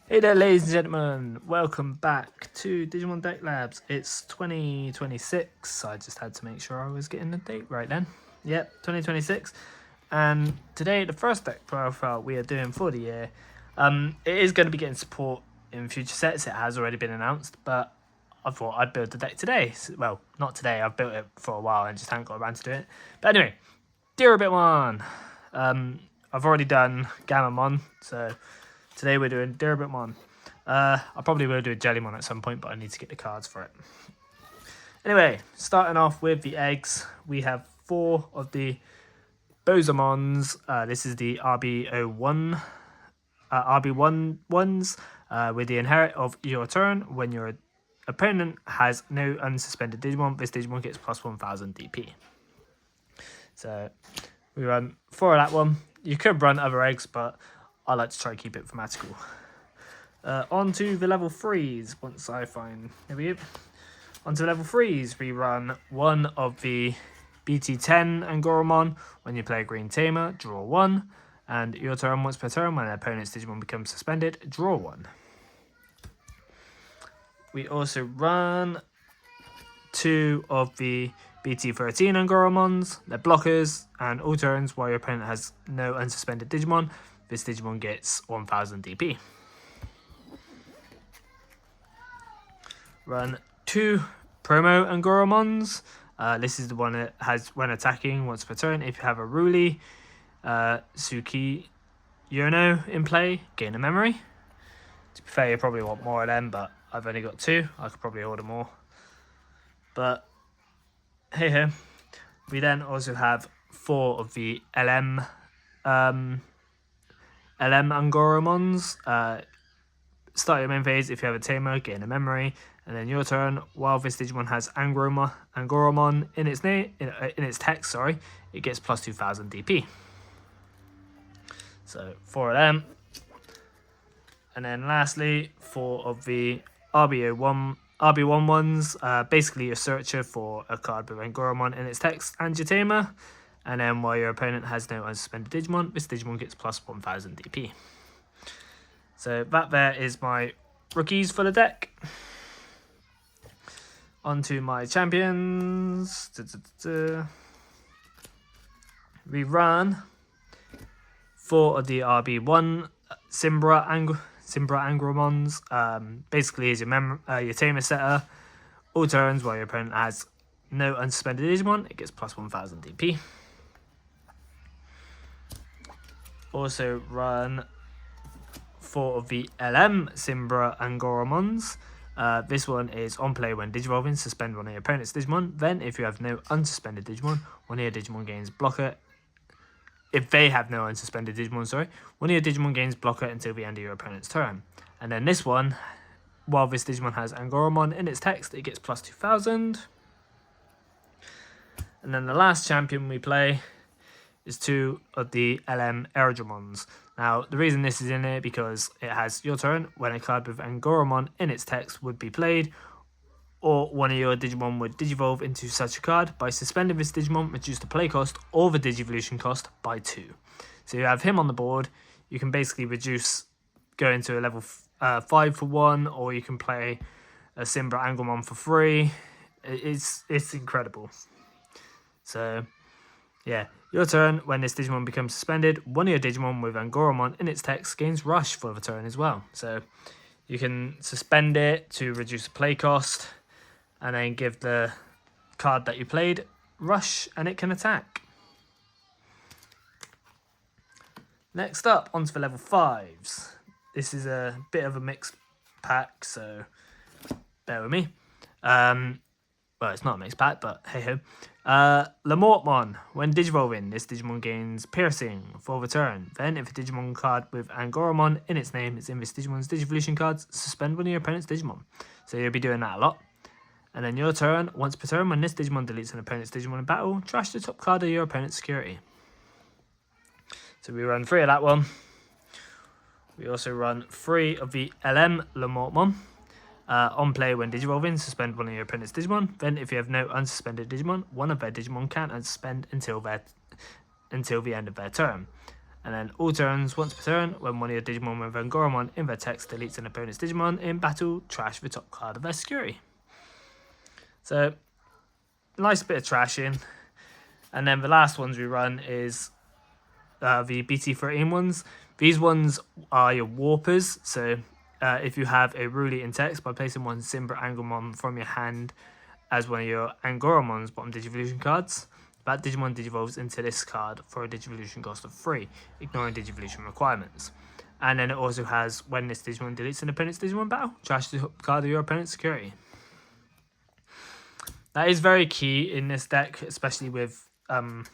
Hey there, ladies and gentlemen. Welcome back to Digimon Deck Labs. It's 2026. I just had to make sure I was getting the date right then. Yep, 2026. And today, the first deck profile we are doing for the year. It is going to be getting support in future sets. It has already been announced, but I thought I'd build the deck today. Well, not today. I've built it for a while and just haven't got around to do it. But anyway, Diarbbitmon. I've already done Gammamon, so today we're doing Diarbbitmon. I probably will do a Jellymon at some point, but I need to get the cards for it. Anyway, starting off with the eggs, we have 4 of the Bozomons. This is the RB01, RB1 ones, with the inherit of your turn. When your opponent has no unsuspended Digimon, this Digimon gets plus 1000 DP. So we run 4 of that one. You could run other eggs, but I like to try to keep it thematical. On to the level 3s. Once I find... Here we go. On to level 3s, we run 1 of the BT10 Angoromon. When you play a green tamer, draw 1. And your turn, once per turn, when an opponent's Digimon becomes suspended, draw 1. We also run 2 of the BT13 Angoromons. They're blockers, and all turns while your opponent has no unsuspended Digimon, this Digimon gets 1000 DP. Run 2 promo Angoromons. This is the one that has, when attacking once per turn, if you have a Ruli, Suki, Yono in play, gain a memory. To be fair, you probably want more of them, but I've only got 2. I could probably order more. But hey ho. We then also have 4 of the LM Angoromons. Start your main phase if you have a tamer, gain a memory, and then your turn. While this Digimon has Angoromon in its name, in its text, sorry, it gets plus 2000 DP. So 4 of them, and then lastly 4 of the RB1 ones. Basically, a searcher for a card with Angoromon in its text and your tamer. And then while your opponent has no unsuspended Digimon, this Digimon gets plus 1000 DP. So that there is my rookies for the deck. On to my champions. We run 4 of the RB1 Simbra Angoromons. Basically, is your tamer setter. All turns while your opponent has no unsuspended Digimon, it gets plus 1000 DP. Also run 4 of the LM Simbra Angoromons. This one is on play when Digivolving, suspend one of your opponent's Digimon. Then, if you have no unsuspended Digimon, one of your Digimon gains blocker. If they have no unsuspended Digimon, sorry, one of your Digimon gains blocker until the end of your opponent's turn. And then this one, while this Digimon has Angoromon in its text, it gets plus 2000. And then the last champion we play is 2 of the LM Aerodramons. Now, the reason this is in here because it has your turn when a card with Angoromon in its text would be played, or one of your Digimon would Digivolve into such a card. By suspending this Digimon, reduce the play cost or the Digivolution cost by 2. So you have him on the board. You can basically go into a level 5 for 1, or you can play a Simbra Angoromon for free. It's incredible. So yeah, your turn, when this Digimon becomes suspended, one of your Digimon with Angoromon in its text gains Rush for the turn as well. So you can suspend it to reduce the play cost, and then give the card that you played Rush, and it can attack. Next up, onto the level 5s. This is a bit of a mixed pack, so bear with me. Well, it's not a mixed pack, but hey ho. Lamortmon. When Digivolving, this Digimon gains Piercing for the turn. Then, if a Digimon card with Angoromon in its name is in this Digimon's Digivolution cards, suspend one of your opponent's Digimon. So you'll be doing that a lot. And then your turn, once per turn, when this Digimon deletes an opponent's Digimon in battle, trash the top card of your opponent's security. So we run 3 of that one. We also run 3 of the LM Lamortmon. On play when Digivolving, suspend one of your opponent's Digimon. Then, if you have no unsuspended Digimon, one of their Digimon can't unsuspend until the end of their turn. And then all turns, once per turn, when one of your Digimon with Angoramon in their text deletes an opponent's Digimon in battle, trash the top card of their security. So, nice bit of trashing. And then the last ones we run is the BT13 ones. These ones are your warpers. So, if you have a Ruli in text, by placing one Simbra Angoramon from your hand as one of your Angoramon's bottom Digivolution cards, that Digimon digivolves into this card for a Digivolution cost of 3, ignoring Digivolution requirements. And then it also has, when this Digimon deletes an opponent's Digimon battle, trash the card of your opponent's security. That is very key in this deck, especially with one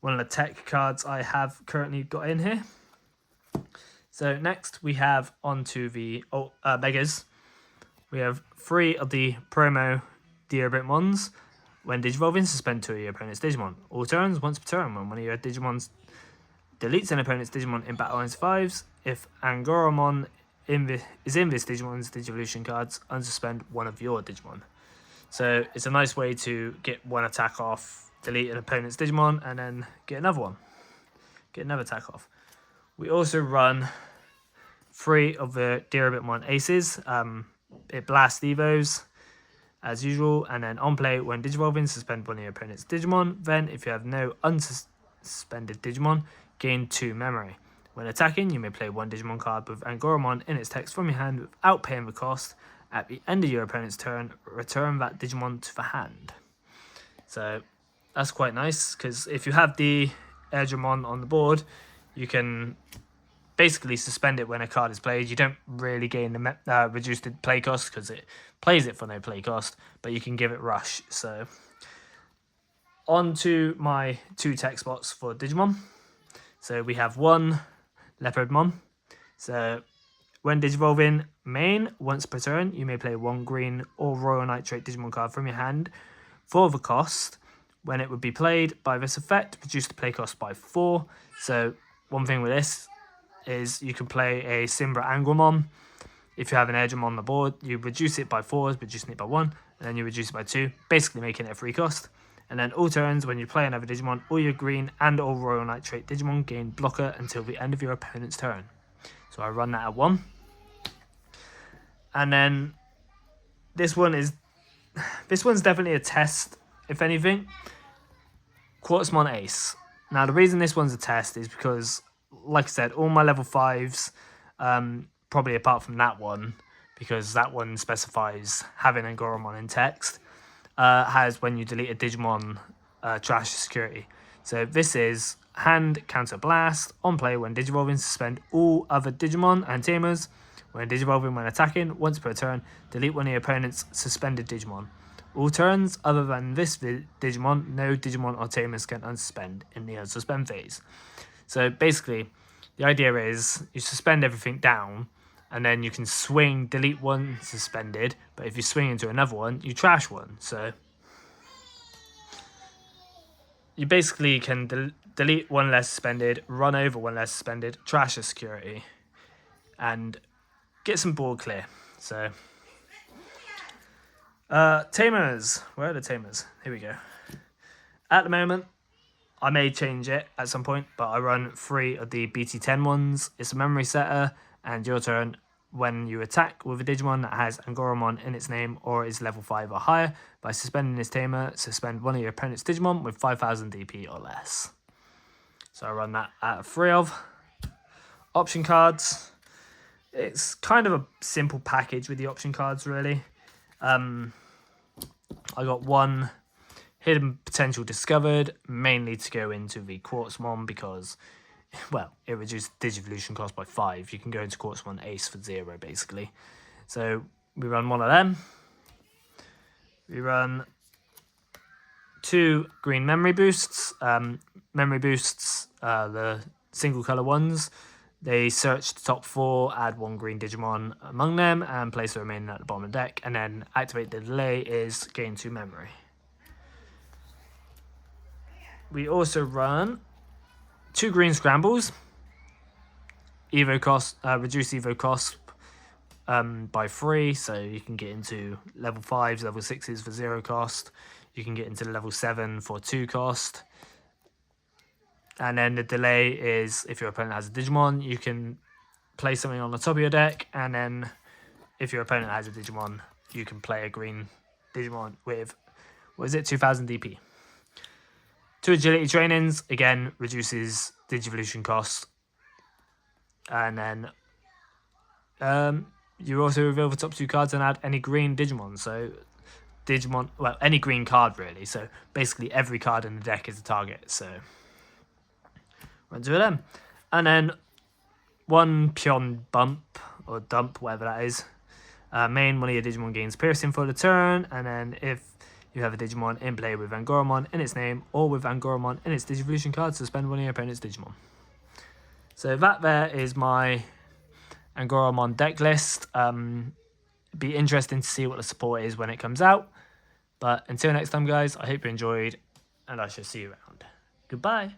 of the tech cards I have currently got in here. So next we have onto the Megas. We have 3 of the promo Diarbbitmons. When digivolving, suspend 2 of your opponent's Digimon. All turns, once per turn, when one of your Digimons deletes an opponent's Digimon in battle lines 5s, if Angoramon is in this Digimon's Digivolution cards, unsuspend one of your Digimon. So it's a nice way to get one attack off, delete an opponent's Digimon, and then get another one. Get another attack off. We also run 3 of the Diarbbitmon aces. It blasts Evos, as usual, and then on play, when digivolving, suspend one of your opponent's Digimon. Then, if you have no unsuspended Digimon, gain 2 memory. When attacking, you may play 1 Digimon card with Angoramon in its text from your hand without paying the cost. At the end of your opponent's turn, return that Digimon to the hand. So, that's quite nice, because if you have the Digimon on the board, you can basically suspend it when a card is played. You don't really gain the reduced play cost because it plays it for no play cost, but you can give it rush. So on to my 2 tech spots for Digimon. So we have 1 Leopardmon. So when digivolving main, once per turn, you may play 1 green or Royal Nitrate Digimon card from your hand for the cost. When it would be played by this effect, reduce the play cost by 4. So one thing with this is you can play a Simbra Angoramon. If you have an Edgemon on the board, you reduce it by 4, reducing it by 1, and then you reduce it by 2, basically making it a free cost. And then all turns, when you play another Digimon, all your green and all Royal Nitrate Digimon gain blocker until the end of your opponent's turn. So I run that at 1. And then this one's definitely a test, if anything. Quartzmon Ace. Now the reason this one's a test is because, like I said, all my level 5s, probably apart from that one, because that one specifies having Angoramon in text, has when you delete a Digimon, trash security. So this is hand counter blast. On play, when digivolving, suspend all other Digimon and tamers. When digivolving, when attacking, once per turn, delete one of your opponent's suspended Digimon. All turns, other than this Digimon, no Digimon or tamers can unsuspend in the unsuspend phase. So basically, the idea is you suspend everything down, and then you can swing, delete one suspended, but if you swing into another one, you trash one. So you basically can delete one less suspended, run over one less suspended, trash a security, and get some board clear. So tamers, where are the tamers? Here we go. At the moment, I may change it at some point, but I run 3 of the BT10 ones. It's a memory setter, and your turn, when you attack with a Digimon that has Angoramon in its name or is level 5 or higher, by suspending this tamer, suspend one of your opponent's Digimon with 5000 DP or less. So I run that at 3 of. Option cards. It's kind of a simple package with the option cards, really. I got 1 Hidden Potential discovered, mainly to go into the Quartzmon because, well, it reduced Digivolution cost by 5. You can go into Quartzmon Ace for 0, basically. So we run 1 of them. We run 2 green memory boosts. Memory boosts, the single colour ones. They search the top 4, add 1 green Digimon among them, and place the remaining at the bottom of the deck. And then activate the delay is gain 2 memory. We also run 2 green scrambles. Evo cost, reduce Evo cost by 3, so you can get into level 5s, level 6s for 0 cost. You can get into level 7 for 2 cost. And then the delay is if your opponent has a Digimon, you can play something on the top of your deck, and then if your opponent has a Digimon, you can play a green Digimon with, what is it, 2000 DP. 2 agility trainings, again, reduces Digivolution cost. And then you also reveal the top 2 cards and add any green Digimon. So Digimon, well, any green card really. So basically every card in the deck is a target. So run through them. And then 1 Pion bump, or dump, whatever that is. Main, one of your Digimon gains piercing for the turn, and then if you have a Digimon in play with Angoramon in its name, or with Angoramon in its Digivolution card, suspend one of your opponent's Digimon. So that there is my Angoramon deck list. Be interesting to see what the support is when it comes out. But until next time, guys, I hope you enjoyed, and I shall see you around. Goodbye.